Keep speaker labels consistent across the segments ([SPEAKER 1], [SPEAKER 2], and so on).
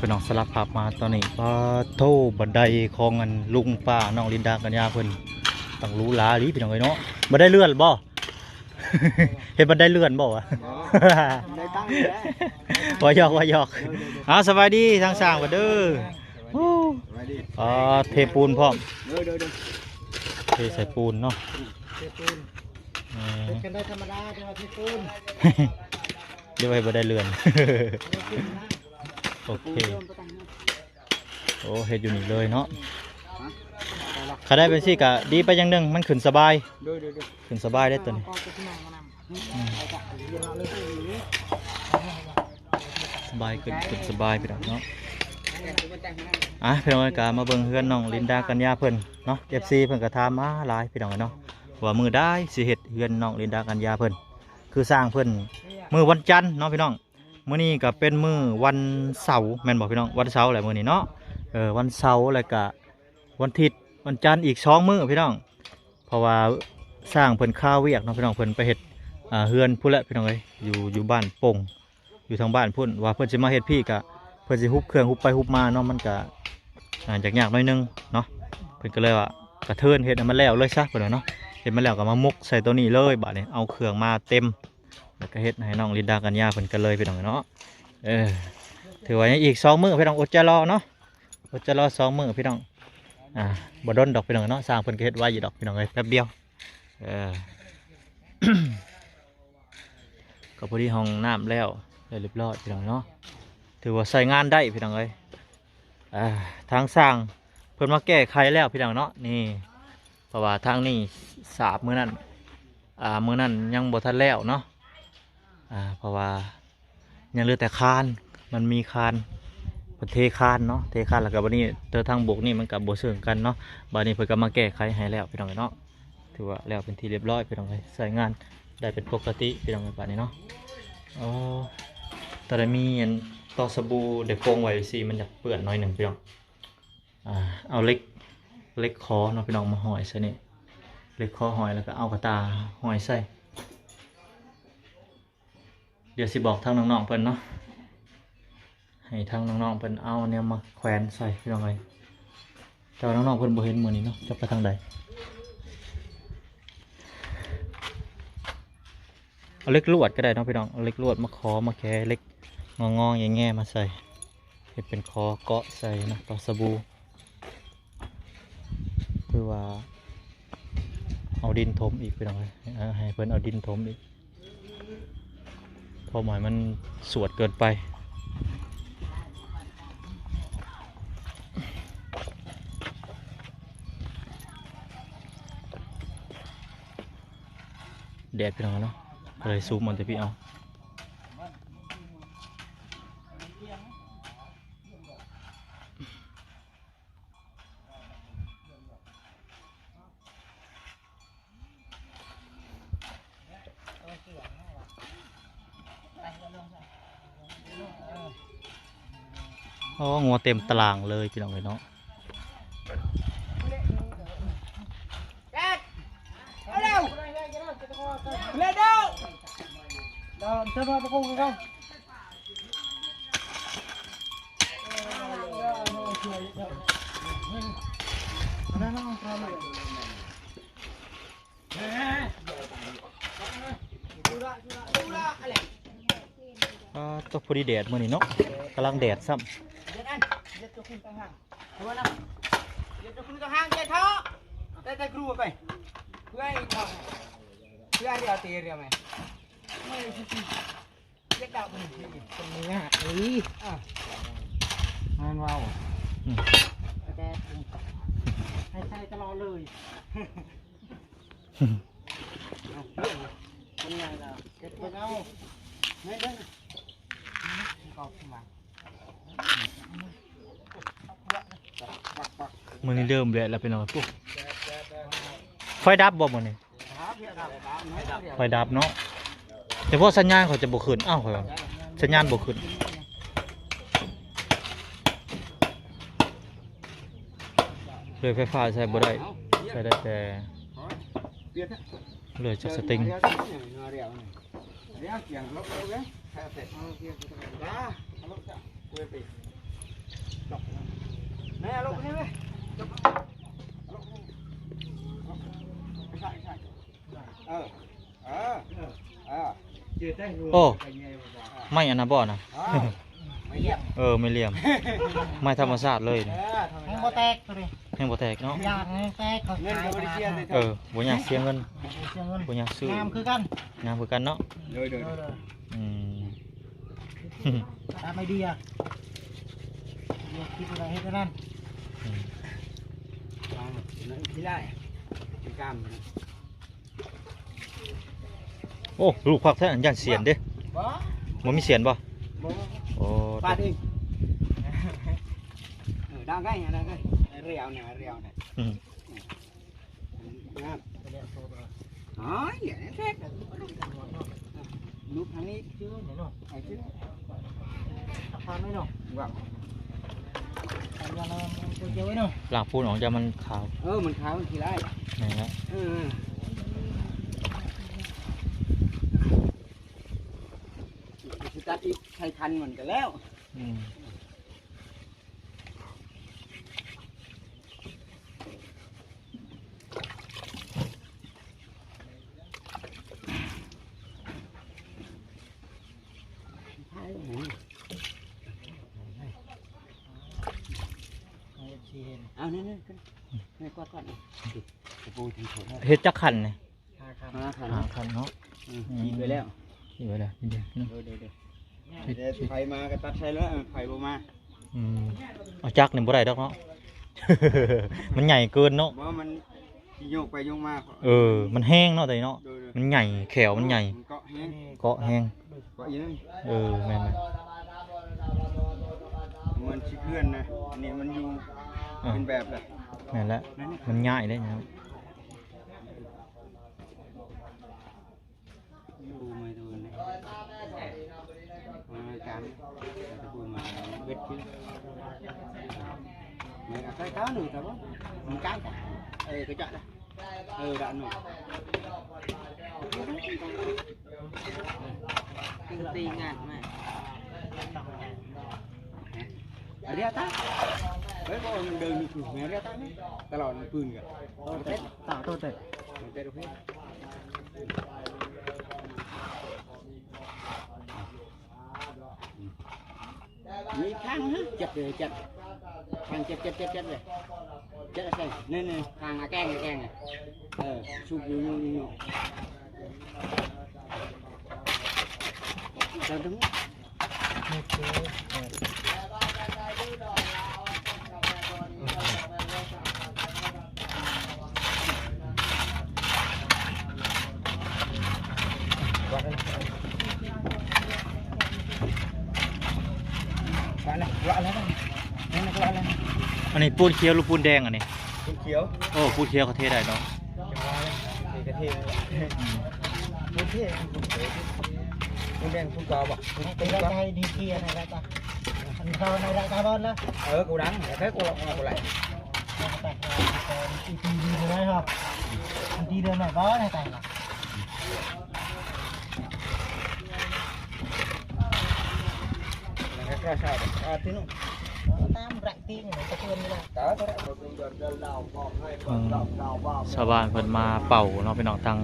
[SPEAKER 1] เป็นน้องสลับภาพมาตอนนี้ก็โทรบันไดของเงินลุงป้าน้องลินดากัญญาเพิ่นต้องรู้ลาลีพี่น้องเอ้ยเนาะบันไดเลื่อนบ่ เห็นบันไดเลื่อนบ่วะ
[SPEAKER 2] ได้ตั้งอยู่แล้ว
[SPEAKER 1] ว่าหยอกว่าหยอกสบายดีทางสร้างบ่เด้อเทปูนพร้อมเทใส่ปูนเนาะ
[SPEAKER 2] เทปูนเป็นกันได้ธรรมดาแต่ว่าเทปูน
[SPEAKER 1] เดี๋ยวไปบันไดเลื่อน โอเคโอ้เฮ็ดอยู่นี่เลยเนาะถ้าได้เป็นสิกะดีไปอย่างหนึ่งมันขึ้นสบายขึ้นสบายได้ตัวนี้สบายขึ้นสบายไปแล้วเนาะพี่น้องกามาเบิ่งเฮือนน้องลินดากัญญาเพิ่นเนาะ FC เพิ่นก็ถามมาหลายพี่น้องเนาะว่ามือได้สิเฮ็ดเฮือนน้องลินดากัญญาเพิ่นคือสร้างเพิ่นมือวันจันทร์เนาะพี่น้องมื้อนี้ก็เป็นมื้อวันเสาร์แม่นบ่พี่น้องวันเสาร์แหละมื้อนี้เนาะวันเสาร์แล้วก็วันอาทิตย์วันจันทร์อีก2มื้อพี่น้องเพราะว่าสร้างเพิ่นข้าวเวียกเนาะพี่น้องเพิ่นไปเฮ็ดเฮือนพุ่นแหละพี่น้องเอ้ยอยู่บ้านปงอยู่ทางบ้านพุ่นว่าเพิ่นสิมาเฮ็ดพี่ก็เพิ่นสิฮุบเครื่องฮุบไปฮุบมาเนาะมันก็ยากหน่อยนึงเนาะเพิ่นก็เลยว่ากระเทินเฮ็ดให้มันแล้วเลยซะเพิ่นว่าเนาะเฮ็ดมาแล้วก็มามุกใส่ตัวนี้เลยบัดนี้เอาเครื่องมาเต็มแล้วก็เฮ็ดให้น้องลินดากัญญาเพิ่นก็เลยพี่น้องเนาะถือว่าอีก2มื้อพี่น้องอดใจรอเนาะอดใจรอ2มื้อพี่น้องบ่ดนดอกพี่น้องเนาะสร้างเพิ่นก็เฮ็ดไว้อยู่ดอกพี่น้องเอ้ยแป๊บเดียวก็พอดีห้องน้ำแล้วเรียบร้อยพี่น้องเนาะถือว่าใช้งานได้พี่น้องเอ้ยทางสร้างเพิ่นมาแก้ไขแล้วพี่น้องเนาะนี่เพราะว่าทางนี้สาบมื้อนั้นยังบ่ทันแล้วเนาะเพราะว่ายังเหลือแต่คานมันมีคานเทคานเนาะเทคานแล้วก็บัดนี้ทางบกนี่มันก็บ่เชิงกันเนาะบัดนี้เพิ่นก็มาแก้ไขให้แล้วพี่น้องเนาะถือว่าแล้วเป็นที่เรียบร้อยพี่น้องเอ้ยใช้งานได้เป็นปกติพี่น้องบัดนี้เนาะตอนนี้มีต่อสบู่เด็กโป่งไว้สิมันจะเปื้อนหน่อยหนึ่งพี่น้องเอาเล็กคอเนาะพี่น้องมาห่อยใส่นี่เล็กคอห่อยแล้วก็เอากระตาห่อยใส่เดี๋ยวสิบอกทางน้องๆเพิ่นเนาะให้ทางน้องๆเพิ่นเอาเนี่ยมาแขวนใส่พี่น้องเลยแต่ว่าน้องๆเพิ่นบ่เห็นมื้อนี้เนาะจะไปทางใดเอาเล็กลวดก็ได้เนาะพี่น้องเอาเล็กลวดมาขอมาแค่เล็กงอแง่มาใส่เป็นคอเกาะใส่นะต่อสบู่คือว่าเอาดินถมอีกพี่น้องเลยให้เพิ่นเอาดินถมอีกเพราะหมายมันสวดเกินไปแดดพี่น้องเนาะเลยซูมมันจะพี่เอางัวเต็มตารางเลยพี่น้องเลยเนาะ
[SPEAKER 2] เธอมาตะโกนกัน
[SPEAKER 1] ตกพอดีแดดมื้อนี้เนาะกำลังแดดซ้ำ
[SPEAKER 2] แต่ครูไปเพื่อให้ทำเพื่อให้เอาตีเรียไหมไม่ใช่เล็กดาวเป็นนี้ฮะมันว้าวแต่ให้ใช้ตลอดเลยเป็นไงล่ะเก็บไปเอาไม่ได้กอบขึ้นมา
[SPEAKER 1] มื้อนี้เริ่มแดดแล้วพี่น้องปุ๊บไฟดับบ่มื้อนี้ไฟดับเนาะแต่พวกสัญญาณเขาจะบ่ขึ้นข่อยสัญญาณบ่ขึ้นเลยไฟฟ้าใช้บ่ได้ใช้ได้แต่เลยจากสติง
[SPEAKER 2] แม่ลูกนี่ไหมใช่เออเจอได้รัว
[SPEAKER 1] โอ้ไม่อันนะบ่นะ
[SPEAKER 2] ไม่เยี่ยม
[SPEAKER 1] ไม่เหลี่ยม ไม่ธรรมชาติเลยนี่
[SPEAKER 2] แห้งบ่แตกตัวนี้
[SPEAKER 1] แห้งบ่แตกเนาะ
[SPEAKER 2] ยากแตกเขาเงินก็บริเชียเลย
[SPEAKER 1] บ่อยากเสียเงิน
[SPEAKER 2] เชียเงิน
[SPEAKER 1] บ่อยากซื้อง
[SPEAKER 2] ามคือกัน
[SPEAKER 1] งามคือกันเนาะ
[SPEAKER 2] เลย
[SPEAKER 1] อืม
[SPEAKER 2] ตามไม่ดีอ่ะคิดอะไรให้กันนั่นที่ได้กล้าม
[SPEAKER 1] โอ้ลูกพักแท้อันย่านเสียนเด้
[SPEAKER 2] บ่
[SPEAKER 1] บ่มีเสียนบ่
[SPEAKER 2] บ่
[SPEAKER 1] โอ้
[SPEAKER 2] ปาดเองดังไงดังไงเรียวเนี่ย
[SPEAKER 1] อืม
[SPEAKER 2] งามอ๋อเนี่ยแท้ลูกทางนี้ชื่อไหนเนาะไอ้ชื่อทำไม่เนาะว้าวทำยังไงตัวเดียวไว้เนาะ
[SPEAKER 1] ล้างปูนออกจากมันขาว
[SPEAKER 2] มันขาวมันขี้ไล่
[SPEAKER 1] นี่แหละ
[SPEAKER 2] ตัดอีกใช้คันเหมือนกันแล้ว
[SPEAKER 1] อืม
[SPEAKER 2] เอาเนี่ยนี่กอดปูถึงเฉย
[SPEAKER 1] เฮ็ดจักขันนี่
[SPEAKER 2] ขัน
[SPEAKER 1] หาขันเนาะ
[SPEAKER 2] ยิงไปแล้ว
[SPEAKER 1] นี่ไว้แล้วนี่เด้อเนาะ
[SPEAKER 2] เดี๋ยวไฟมาก็ตัดใช้แล้วไฟบ่มา
[SPEAKER 1] อืมเอาจักนี่บ่ได้ดอกเนาะ มันใหญ่เกินเนาะ
[SPEAKER 2] เพราะมันโยกไปโยกมา
[SPEAKER 1] มันแห้งเนาะแต่เนาะมันใหญ่แขวมันใหญ่
[SPEAKER 2] เกาะแห้ง
[SPEAKER 1] เกาะแห้ง
[SPEAKER 2] เกาะยัง
[SPEAKER 1] แม่น
[SPEAKER 2] มันชิเคลื่อนนะอันนี้มันอยู่เป็นแบบเลย
[SPEAKER 1] ๆแม่นแล้วมันง่ายเลยนะครับ
[SPEAKER 2] ดูไม่ดูนะมาการจะพูดมาเบ็ดขึ้นเนี่ยใส่เท้าหนึ่งแต่ว่ามันใกล้กันก็จัดเลยđã nổi kinh tì ngàn mà ở đây ta với bộ mình đường đi thử nghe đây ta ta lò nó pươn kìa tết tạo tôi tết tết được hết nhị khang hết chặt rồi chặt khang chặt rồi chết là sao nên hàng là keng này sụp nhiều sao đúng gọi này gọi này
[SPEAKER 1] อันนี้ปูนเขียวหรือปูนแดงอันนี้
[SPEAKER 2] คุณเขียว
[SPEAKER 1] โอ้ปูนเขียวเขาเทได้เนาะ
[SPEAKER 2] กระเทียมคุณเทียมคุณแดงคุณกรอบอ่ะคุณกรอบให้ดีเทียนอะไรต่ออันเขาในรายการบอลแล้วกูดังแต่ถ้ากูลองกูไหลอีพีดีเลยครับอันดีเดินหน่อยบอสให้แต่งแล้วก็ใช่ที่นู่นตามแรงตีนตะเกียบนี่แหละ
[SPEAKER 1] ชาวบ้านเพิ่นมาเป่าเนาะพี่น้องทาง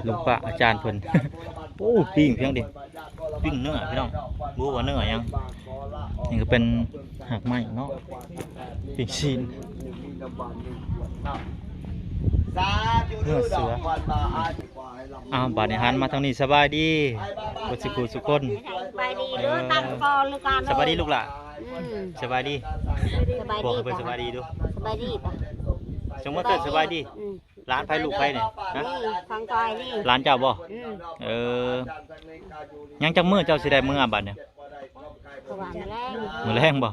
[SPEAKER 1] ลุงปะอาจารย์เพิ่น โอ้ปิ้งเพียงดิปิ้งเนื้อพี่น้องรู้ว่าเนื้อยังนี่ก็เป็นหักไม้เนาะปิ้งชีนเนื้อเสือบาดในหันมาทางนี้สบายดีกดสิกูสุกคน
[SPEAKER 3] สบายดีหรือตั้งคอหรือการ
[SPEAKER 1] สบายดีลูกหล่ะ สบายดี
[SPEAKER 3] สบาย
[SPEAKER 1] บอก
[SPEAKER 3] ดี
[SPEAKER 1] ให้เพิ่นสบายดีดู
[SPEAKER 3] สบายดีปะ
[SPEAKER 1] สมมติเกิดสบายดีร้านไผลูกไผเนี่ยนะ
[SPEAKER 3] นี่ฟังคอยนี่
[SPEAKER 1] ร้านเจ้าบ่ยังจังมื้อเจ้าสิได้มื้อบัดเนี่ย
[SPEAKER 3] สว่างแรง
[SPEAKER 1] มื้อแรงบ่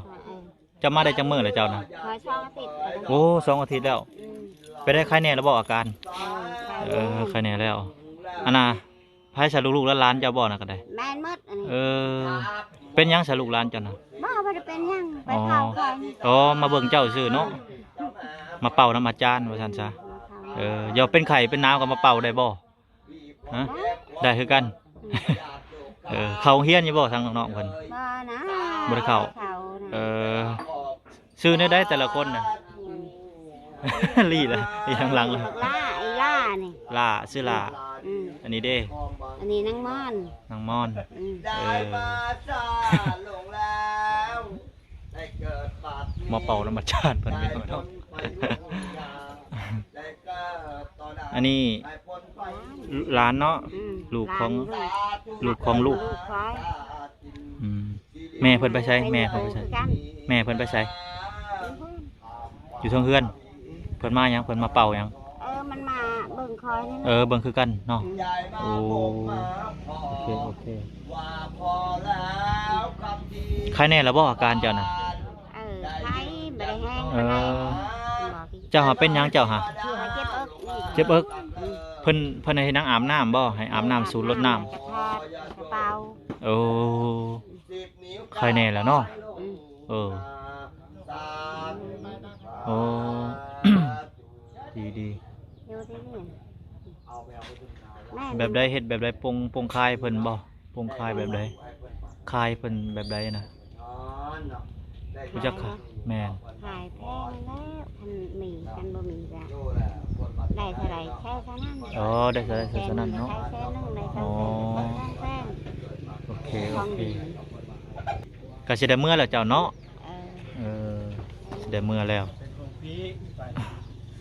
[SPEAKER 1] เจ้ามาได้จังมื้อแล้วเจ้านะ
[SPEAKER 3] คอยช่องติด
[SPEAKER 1] โอ้2 อาทิตย์แล้วไปได้ใครแน่แล้วบ่อาการใครแน่แล้วอันน่ะไผสะลูกๆแล้วร้านเจ้าบ่น่ะก็ได้
[SPEAKER 3] แมนมดอันนี้
[SPEAKER 1] เป็นหยังสะลูกร้านเจ้าน่ะ
[SPEAKER 3] บ้าบ่ได้เป็นยังไปเผาคอย
[SPEAKER 1] อ๋อมาเบิ่งเจ้าซื่อเนาะมาเป่าน้ำอาจารย์ว่าซั่นซะอย่าเป็นไข่เป็นน้ำก็มาเป่าได้บ่ฮะได้คือกัน เข้าเฮียนอยู่บ่ทางน้องๆเพิ่น
[SPEAKER 3] บ้านะ
[SPEAKER 1] บ่ได้เข้า ซื้อได้ได้แต่ละคนน่ะ
[SPEAKER 3] อืม
[SPEAKER 1] ลีละลีทางหลังเลย
[SPEAKER 3] บักล่าไอ้ล่านี่
[SPEAKER 1] ล่าซื้อล่า
[SPEAKER 3] อืม
[SPEAKER 1] อันนี้เด้
[SPEAKER 3] อันนี้นางม่อน
[SPEAKER 1] นางมอน
[SPEAKER 3] อืม
[SPEAKER 2] ได้มาซาลงแล้วได้เกิดบาด
[SPEAKER 1] มาเป่าน้ำมันชาติเพิ่นพี่น้องเนาะ
[SPEAKER 2] ได้เกิดต่อได้
[SPEAKER 1] อันนี้
[SPEAKER 2] ได้พ้นไป
[SPEAKER 1] ร้านเนาะ
[SPEAKER 3] อืม
[SPEAKER 1] ลูกของ
[SPEAKER 3] หลาน
[SPEAKER 1] ลูกของลูก
[SPEAKER 3] ลูกควาย
[SPEAKER 1] อืมแม่เพิ่นไปใช้แม่เพิ่นไปใช้
[SPEAKER 3] กัน
[SPEAKER 1] แม่เพิ่นไปใช้อยู่เทิงเฮือนเพิ่นมาหยังเพิ่นมาเป่าหยัง
[SPEAKER 3] มันมาเบิ่งคอยนี่
[SPEAKER 1] เออเบิ่งคือกันเนาะ
[SPEAKER 2] ยายมา
[SPEAKER 1] โอ้
[SPEAKER 2] บอกมาพอ
[SPEAKER 1] โอเคโอเค
[SPEAKER 2] ว่าพอแล้วคำที่
[SPEAKER 1] ใครแน่แล้วบ่อาการเจ้าน่ะ
[SPEAKER 3] ใช้บ่ได้แห้ง
[SPEAKER 1] เอ
[SPEAKER 3] บ่ได้
[SPEAKER 1] อ เจ้าหาเป็นหยังเจ้าหา
[SPEAKER 3] ชื่อให้เจ็บเอิกนี่
[SPEAKER 1] เจ็บเอิกเพิ่นให้นางอาบน้ำบ่ให้อาบน้ำสูตรรดน้ำ
[SPEAKER 3] กระทอดกระเป๋า
[SPEAKER 1] โอ้ใครแน่แล้วเนาะ
[SPEAKER 3] อืม
[SPEAKER 1] เออโอ้ ดีดี
[SPEAKER 3] อยู่ที่นี่แม่
[SPEAKER 1] แบบใดเฮ็ดแบบใดปงคายเพิ่นบ่ปงคายแบบใดคายเพิ่นแบบใดน่ะรู้จักค่ะแม่น
[SPEAKER 3] ขายแพงแล้วคันมีกันบ่มีจ้ะได้เท่าไหร่แค่เท่านั้น
[SPEAKER 1] อ๋อได้ซะได้ซะนั่นเนาะ
[SPEAKER 3] ใช้แค่นึงได้
[SPEAKER 1] อ๋อ
[SPEAKER 3] แพง
[SPEAKER 1] โอเค
[SPEAKER 3] ข
[SPEAKER 1] โอ
[SPEAKER 3] อง
[SPEAKER 1] เค
[SPEAKER 3] ดี
[SPEAKER 1] ก็สิได้เมื่อแล้วเจ้าเนาะ
[SPEAKER 3] เออ
[SPEAKER 1] เออสิได้เมื่อแล้ว
[SPEAKER 3] พี่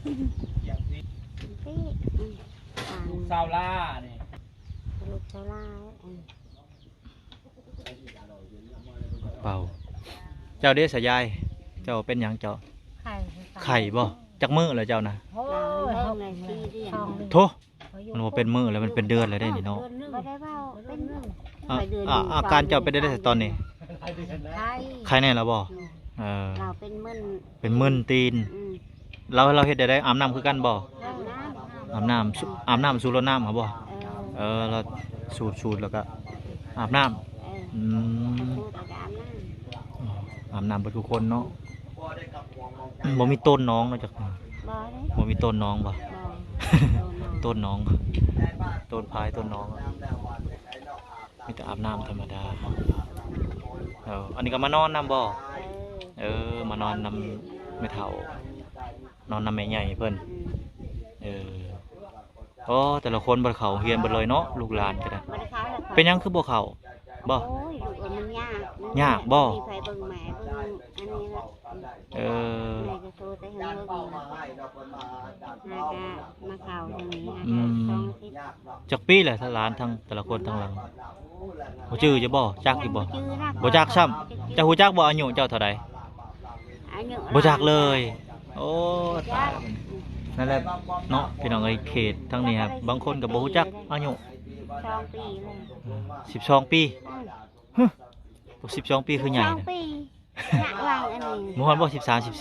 [SPEAKER 3] อืมอ่าน
[SPEAKER 2] ซาวล่าเนี่ย
[SPEAKER 3] ลูกเจ้าลายอืม
[SPEAKER 1] เป่าเจ้าเด้สายายเจ้าเป็นหยังเจ้า
[SPEAKER 4] ไข่
[SPEAKER 1] ไข่บ่จักมื้อแล้วเจ้าน่ะ
[SPEAKER 4] โอ้
[SPEAKER 3] เรา
[SPEAKER 4] ย
[SPEAKER 3] เริ่มในที่เรียน
[SPEAKER 1] โธ่มันบ่เป็นมื้อแล้วมันเป็นเดือนแล้วได้นี่เนาะ
[SPEAKER 3] บ่ได้เว้าเป็น
[SPEAKER 1] อ่ะอาการเจ้าเป็นได้แต่ตอนนี้
[SPEAKER 4] ไข่
[SPEAKER 1] ใครแน่แล้วบ่เออ
[SPEAKER 3] เราเป็นมึน
[SPEAKER 1] เป็นมึนตีน
[SPEAKER 3] อืม
[SPEAKER 1] เราเฮ็ดได้อาบน้ำคือกันบ่
[SPEAKER 3] อาบน้
[SPEAKER 1] อาบน้ำสูดรดน้ำครับบ่
[SPEAKER 3] ำ
[SPEAKER 1] เราสูดแล้วก็อาบน้ำอืม
[SPEAKER 3] พูดอาบน้ำ
[SPEAKER 1] อาบน้ำเบิดทุกคนเนาะบ่มีต้นน้องเนาะจัก
[SPEAKER 3] บ่ได้
[SPEAKER 1] บ่มีต้นน้องบ่
[SPEAKER 3] บ่
[SPEAKER 1] ต้นน้องต้นพายต้นน้องมีแต่อาบน้ำธรรมดาอันนี้ก็มานอนนำบ่มานอนนำแม่เฒ่านอนนำแม่ใหญ่เพิ่นโอ้แต่ละคนบ่เข้าเรียนเบิดเลยเนาะลูกหลานก็ได้
[SPEAKER 3] บ่ได้ขายแล้ว
[SPEAKER 1] เป็นหยังคือบ่เข้าบ่
[SPEAKER 3] โอ้ยลูกมันยาก
[SPEAKER 1] ยากบ่
[SPEAKER 3] มีไผเบิ่งแม่เบิ่งอันนี้ละ
[SPEAKER 1] เออ
[SPEAKER 3] แม่ก็โทรแต่เห็นเบิ่งแล้วก็มาเข้าทางนี้
[SPEAKER 1] อืม
[SPEAKER 3] 2อาทิตย์
[SPEAKER 1] จักปีแหละทั้งหลานทั้งแต่ละคนทั้งหลังบ่ชื่อจะบ่จักอยู่บ่
[SPEAKER 3] ชื่อนะ
[SPEAKER 1] บ่จักซ้ำเจ้าฮู้จักบ่อายุเจ้าเท่าใด
[SPEAKER 3] อายุ
[SPEAKER 1] บ่จักเลย โอ้ตายแล้วนั่นแหละเนาะพี่น้องเอ้ยเขตทั้งนี้ครับบางคนก็บ่ฮู้จักอายุ
[SPEAKER 3] 2 ปีเลย
[SPEAKER 1] 12 ปีฮึ12 ปีคือใหญ่
[SPEAKER 3] 2
[SPEAKER 1] นะ
[SPEAKER 3] ปีหนักหลังอันนี้
[SPEAKER 1] บ่ฮอดบ่13 14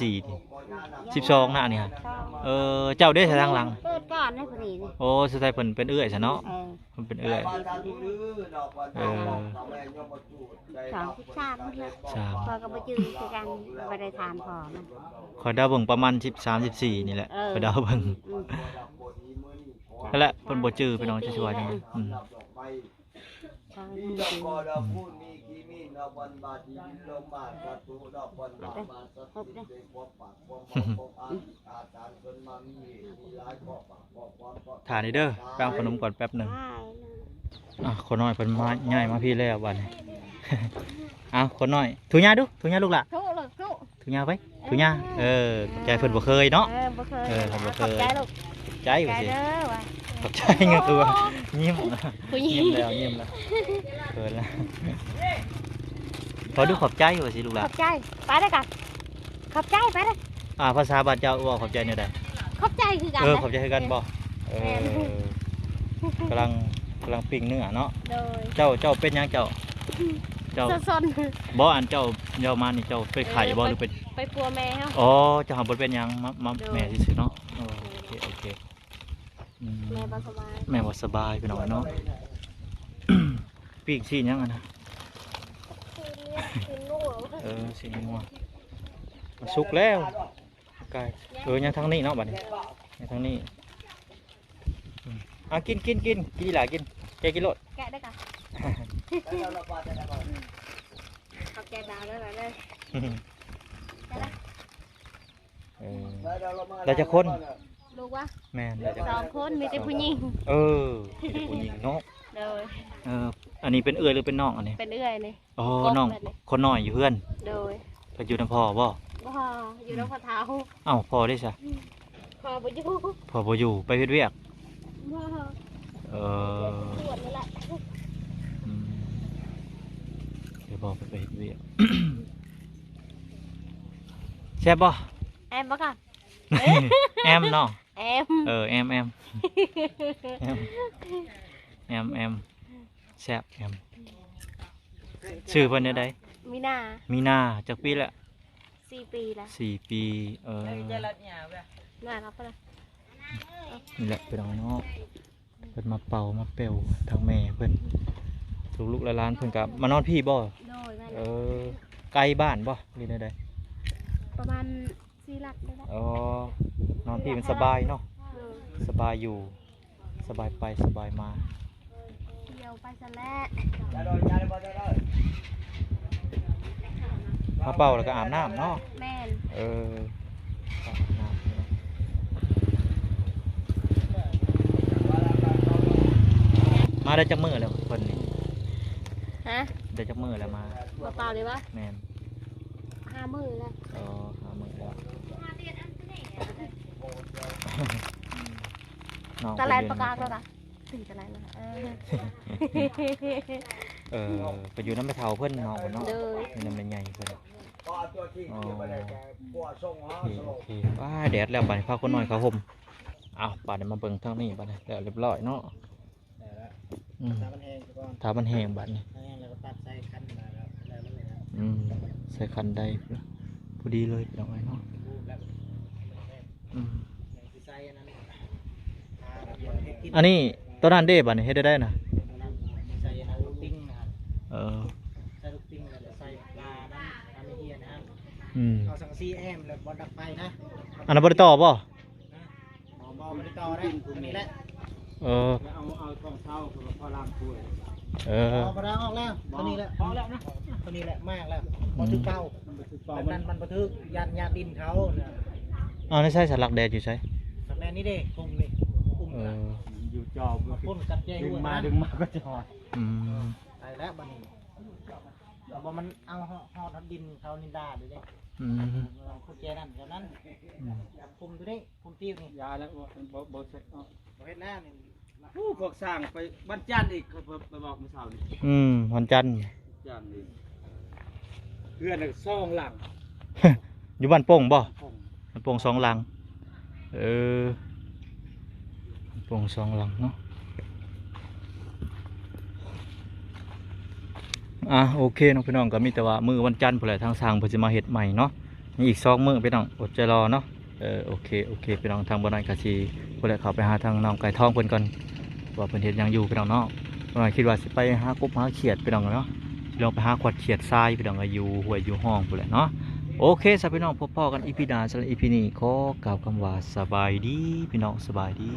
[SPEAKER 1] ติ12นะอันนี้ฮะเจ้าเด้ทางหลัง
[SPEAKER 3] เกิดก่อนนะคนนี้นี่
[SPEAKER 1] โอ้สุดท้ายเพิ่นเป็นเอื้อยซะเนาะ
[SPEAKER 3] เออ
[SPEAKER 1] เพิ่นเป็นเอื้อย เออ
[SPEAKER 3] 23เนี่ย
[SPEAKER 1] สาม
[SPEAKER 3] พอก็บ่จื้อคือกันบ่ได้ถามพ่อมัน
[SPEAKER 1] ขอยเดาเบิ่งประมาณ13 14นี่แหละขอยเดาเบิ่ง
[SPEAKER 3] อืม
[SPEAKER 1] นั่นแหละเพิ่นบ่จื้อพี่น้องจะช่วยจังได๋
[SPEAKER 3] พอยังจื้อ
[SPEAKER 1] ถ่ายนี่เด้อแป้งขนมก่อนแป๊บหนึง
[SPEAKER 3] ได้
[SPEAKER 1] คนน้อยเพิ่นมาง่ายมาพี่แล้วบัดนี้ คนน้อยถูหญ้าดูถูหญ้าลูกหล่ะ
[SPEAKER 3] ทุกลูกทุก
[SPEAKER 1] ถูหญ้าไปถูหญ้าใจเพิ่นบ่เคยเนาะ
[SPEAKER 3] บ่เคย
[SPEAKER 1] เพิ่นบ่เคย
[SPEAKER 3] ขอบใจลูก
[SPEAKER 1] ใจ
[SPEAKER 3] ใจ
[SPEAKER 1] ว่าสิ
[SPEAKER 3] เด้อว่ะ
[SPEAKER 1] ขอบใจเงี้ยคือว่ายิ้ม
[SPEAKER 3] ผู้หญิ
[SPEAKER 1] ยิ้
[SPEAKER 3] ง
[SPEAKER 1] มแล้วยิ้มแล้วเกินแล้วพอดูขอบใจว่าสิลูกห
[SPEAKER 3] ข
[SPEAKER 1] ล่ะ
[SPEAKER 3] อบใจไปได้กันขอบใจไปได้
[SPEAKER 1] ภาษาบ้านเจ้าว่าขอบใจเนี่ยได้
[SPEAKER 3] ขอบใจคือกัน
[SPEAKER 1] ขอบใจคือกันบ่กำลังปิ้งเนื้อเนาะ
[SPEAKER 3] โดย
[SPEAKER 1] เจ้าเป็นหยังเจ้า
[SPEAKER 3] ซน
[SPEAKER 1] บ่อันเจ้ามานี่เจ้าเป็นไข่บ่หรือเป็น
[SPEAKER 3] ไปปัวแม่เฮา
[SPEAKER 1] อ๋อเจ้าหาบ่เป็นหยังมาแม่ซื่อๆเนาะโอเคอืม
[SPEAKER 3] แม่บ่สบาย
[SPEAKER 1] แม่บ่สบายพี่น้องเนาะ ปิ้งสิหยังอ่ะนะ
[SPEAKER 3] กินลูก
[SPEAKER 1] สิงัวมันสุกแล้วไก่ยังทางนี้เนาะบัดนี้ยังทางนี้กินกินหลายกินแกกินโลด
[SPEAKER 3] แกะได้กันขอบใจดาวด้วยเลย
[SPEAKER 1] ออแล้วจะคน
[SPEAKER 3] ลูกวะ
[SPEAKER 1] แม่นแล้วจะ
[SPEAKER 3] สองคนมีแต่ผู้หญิง
[SPEAKER 1] เออมีแต่ผู้หญิงเนาะ
[SPEAKER 3] โดย
[SPEAKER 1] อันนี้เป็นเอื้อยหรือเป็นน้องอันนี้
[SPEAKER 3] เป็นเอื้อยนี่
[SPEAKER 1] อ๋อน้องคนน้อยอยู่เพื่อน
[SPEAKER 3] โดย
[SPEAKER 1] เพิ่นอยู่นำพ่อบ่
[SPEAKER 3] บ่อยู่น้องพ่อเท้า
[SPEAKER 1] เอ้าพ่อได้ซะ
[SPEAKER 3] พอบ่อยู่
[SPEAKER 1] พ่อบ่อยู่ไปเฮ็ดเวียก
[SPEAKER 3] บ่
[SPEAKER 1] เออ
[SPEAKER 3] ตรวจนี่แหละ
[SPEAKER 1] อืมเดี๋ยวบอกไปเฮ็ดเวียก แซ่บบ่
[SPEAKER 3] แอมบ่ก่อน
[SPEAKER 1] แอมเนาะ
[SPEAKER 3] แอม
[SPEAKER 1] แอมแอมแซ่บแอมชื่อเพิ่นได้ใด
[SPEAKER 3] มีนา
[SPEAKER 1] มีนาจักปีละ
[SPEAKER 3] 4 ปีแล้ว
[SPEAKER 1] 4 ปี
[SPEAKER 3] น่ารักปะล่ะ
[SPEAKER 1] นี่แหละเป็นน้องเนาะเพิ่นมาเป่ามาเป่วทางแม่เพิ่นลูกๆหลานๆเพิ่นก็มานอนพี่บ่
[SPEAKER 3] โดยแม่
[SPEAKER 1] เออไกลบ้านบ่หรือใด
[SPEAKER 3] ประมาณ4หลักได้แล้ว
[SPEAKER 1] ๆอ๋อนอนพี่มันสบายเนาะสบายอยู่สบายไปสบายมา
[SPEAKER 3] เที่ยวไปซะแล้ว
[SPEAKER 1] มาเป่าแล้วก็อาบน้ำเนาะ
[SPEAKER 3] แม่น
[SPEAKER 1] เอออาบน้ำมาได้จักมื้อแล้วเพิ่นนี่
[SPEAKER 3] ฮะ
[SPEAKER 1] ได้จักมื้อแล้วมา
[SPEAKER 3] บ่เปล่าเลยวะ
[SPEAKER 1] แม่น
[SPEAKER 3] 5 มื้อแล้ว
[SPEAKER 1] อ๋อหามื้อแล้วน้อง
[SPEAKER 3] ตะแลน
[SPEAKER 1] ไป
[SPEAKER 3] ประกาศแล้วล่ะ4ตะแลนแล้ว
[SPEAKER 1] ไปอยู่น้ำไปเฒ่าเพิ่นน้องเนาะ
[SPEAKER 3] เลย
[SPEAKER 1] นี่น้ำเป็นใหญ่เพิ่นอ๋อโอเคว้าแดดแล้วบัดนี้พาคนน้อยเขาห่มอ้าวบัดนี้มาเบิ่งทางนี้บัดนี้แล้วเรียบร้อยเนาะอืม
[SPEAKER 2] ตามันแห้งก่อน
[SPEAKER 1] ถ้ามันแห้งบัดนี้
[SPEAKER 2] แห้งแล้วก็ตัดใส่คันมาแล้วเลยนะ
[SPEAKER 1] ใส่คันได้พอดีเลยพี่น้องไอ้เนาะ
[SPEAKER 2] รูปแล้ว
[SPEAKER 1] อืม
[SPEAKER 2] อย่างที่ใส่อันนั้นเดี๋ยวให้กิน
[SPEAKER 1] อันนี้ตัวนั้นเด้บัดนี้เฮ็ดได้นะ
[SPEAKER 2] ใส่อันนั้นลูกติ้งนะครับ
[SPEAKER 1] เออ
[SPEAKER 2] ใส่ลูกติ้งแล้วใส่ปลาน้ำไม่เฮียนะครับ
[SPEAKER 1] อืม
[SPEAKER 2] เอาสังซีแอมแล้วบอลดักไฟนะ
[SPEAKER 1] อันนั้นบ่ได้ต่อบ่
[SPEAKER 2] บอลไม่ได้ต่อได้ตรงนี้แหละ
[SPEAKER 1] เออ
[SPEAKER 2] เอากล่องเท้าพอลามคุย
[SPEAKER 1] เออ
[SPEAKER 2] พอแล้วออกแล้วตัวนี้แหละพอแล้วนะตัวนี้แหละมากแล้วพอถึงเป้าแบบนั้นมันบันทึกยันดินเขาเนี่ย
[SPEAKER 1] เอาไม่ใช่สลักแดดอยู่ใช่
[SPEAKER 2] สักแน่นี่เด้กลุ่มนี่กลุ่ม
[SPEAKER 1] เอ
[SPEAKER 2] ละ
[SPEAKER 1] อ
[SPEAKER 2] อยู่จอบพ่นกัดใจหัวมาดึงมาก็จะหอด
[SPEAKER 1] อืม
[SPEAKER 2] ไปแล้วบันนี้บอกมันเอาหอดดินเขานินดาดูดิ
[SPEAKER 1] อืม
[SPEAKER 2] เขาแกนั่นจากนั้น
[SPEAKER 1] อืม
[SPEAKER 2] คุมดูดิคุมติ้วนี่
[SPEAKER 4] ยาแล้วบ่เสร็จเนาะ
[SPEAKER 2] เฮ็ดแล้วนี่
[SPEAKER 4] ผู้พวกสร้างไปบ้านจันทร์อีกไปบอกมื้อเช้านี่
[SPEAKER 1] วันจันทร์
[SPEAKER 4] จันทร์นี่เพื่อนน่ะซ่องหลัง
[SPEAKER 1] อยู่บ้านโป่งบ่
[SPEAKER 4] ผม
[SPEAKER 1] บ้านโป่งสองหลังเออบ้านโป่งสองหลังเนาะโอเคน้องพี่น้องก็มีแต่ว่ามื้อวันจันทร์พุ่นแหละทางสร้างเพิ่นสิมาเฮ็ดใหม่เนาะมีอีก2มื้อพี่น้องอดใจรอเนาะโอเคพี่น้องทางบ่นั้นก็สิพุ่นแหละเข้าไปหาทางน้องไก่ทองเพิ่นก่อนว่าเพิ่นเฮ็ดหยังอยู่พี่น้องเนาะบ่นั้นคิดว่าสิไปหากบหาเขียดพี่น้องเนาะสิลองไปหาขวดเขียดทรายพี่น้องก็อยู่ห้วยอยู่ห้องพุ่นแหละเนาะโอเคสำหรับพี่น้องพบกันอีพีหน้าสำหรับอีพีนี้ขอกล่าวคำว่าสบายดีพี่น้องสบายดี